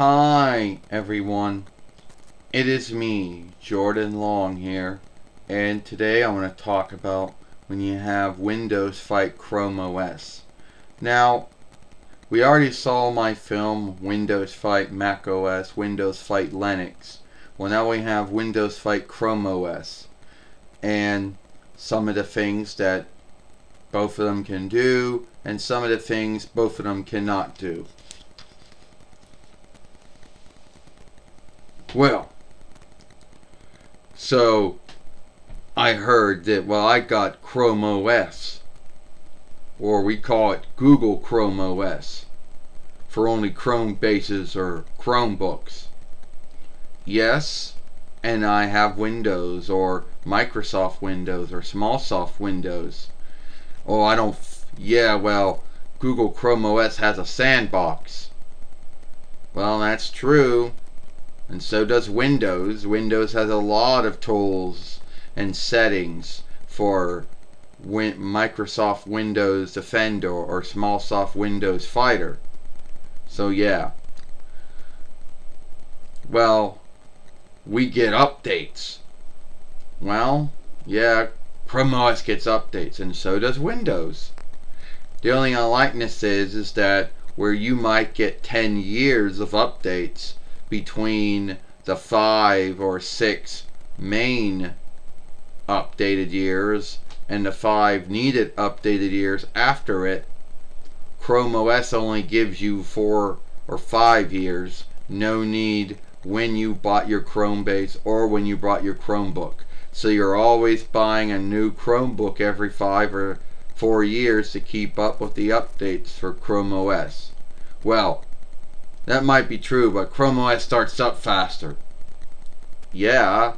Hi everyone, it is me, Jordan Long here, and today I want to talk about when you have Windows fight Chrome OS. Now, we already saw my film Windows fight Mac OS, Windows fight Linux. Well, now we have Windows fight Chrome OS, and some of the things that both of them can do, and some of the things both of them cannot do. Well, so I heard that, well, I got Chrome OS, or we call it Google Chrome OS, for only Chrome bases or Chromebooks. Yes, and I have Windows, or Microsoft Windows, or Smallsoft Windows. Oh, I don't, yeah, well, Google Chrome OS has a sandbox. Well, that's true. And so does Windows. Windows has a lot of tools and settings for Microsoft Windows Defender or Smallsoft Windows Fighter. So yeah. Well, we get updates. Well, yeah, Chrome OS gets updates, and so does Windows. The only unlikeness is that where you might get 10 years of updates between the 5 or 6 main updated years and the 5 needed updated years after it, Chrome OS only gives you 4 or 5 years. No need when you bought your Chrome base or when you bought your Chromebook. So you're always buying a new Chromebook every 5 or 4 years to keep up with the updates for Chrome OS. Well, that might be true, but Chrome OS starts up faster. Yeah,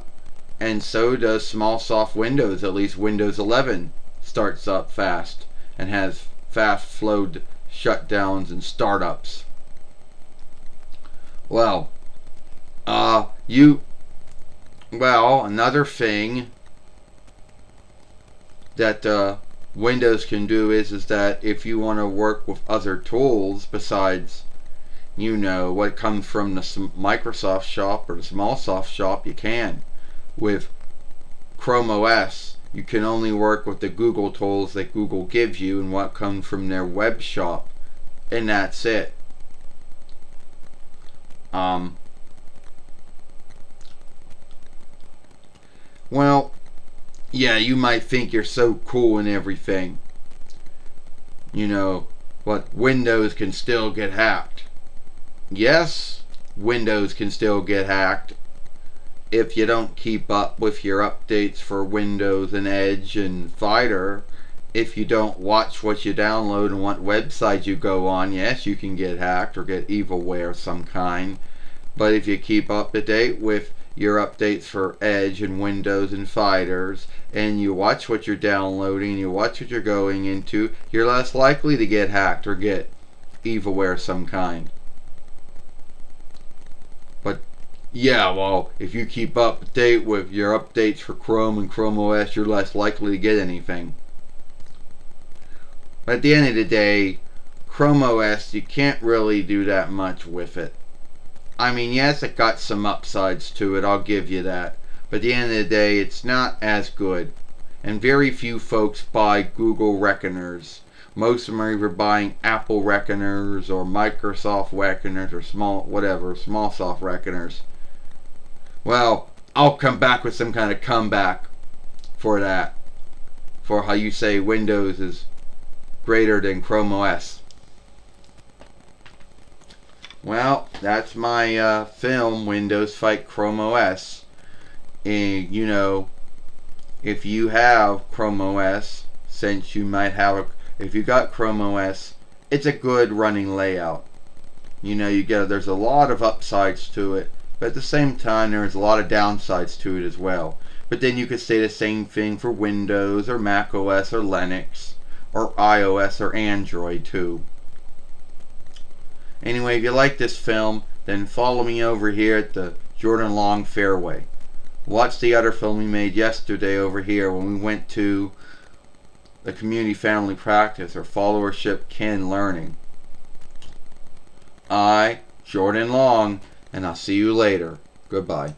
and so does Smallsoft Windows. At least Windows 11 starts up fast and has fast flowed shutdowns and startups. Well, another thing that Windows can do is that if you want to work with other tools besides, you know, what comes from the Microsoft shop or the Smallsoft shop, you can. With Chrome OS, you can only work with the Google tools that Google gives you and what comes from their web shop, and that's it. Well, yeah, you might think you're so cool and everything. You know, but Windows can still get hacked. Yes, Windows can still get hacked if you don't keep up with your updates for Windows and Edge and Fighter. If you don't watch what you download and what websites you go on, yes, you can get hacked or get evilware of some kind. But if you keep up to date with your updates for Edge and Windows and Fighters, and you watch what you're downloading, you watch what you're going into, you're less likely to get hacked or get evilware of some kind. But yeah, well, if you keep up to date with your updates for Chrome and Chrome OS, you're less likely to get anything. But at the end of the day, Chrome OS, you can't really do that much with it. I mean, yes, it got some upsides to it, I'll give you that. But at the end of the day, it's not as good. And very few folks buy Google Reckoners. Most of them are either buying Apple Reckoners or Microsoft Reckoners or Smallsoft Reckoners. Well, I'll come back with some kind of comeback for that. For how you say Windows is greater than Chrome OS. Well, that's my film, Windows Fight Chrome OS. And, you know, if you have Chrome OS, since you might have if you got Chrome OS, it's a good running layout. You know, there's a lot of upsides to it, but at the same time there's a lot of downsides to it as well. But then you could say the same thing for Windows or Mac OS or Linux or iOS or Android too. Anyway, if you like this film, then follow me over here at the Jordan Long Fairway. Watch the other film we made yesterday over here when we went to the community family practice or followership kin learning. I short and long, and I'll see you later. Goodbye.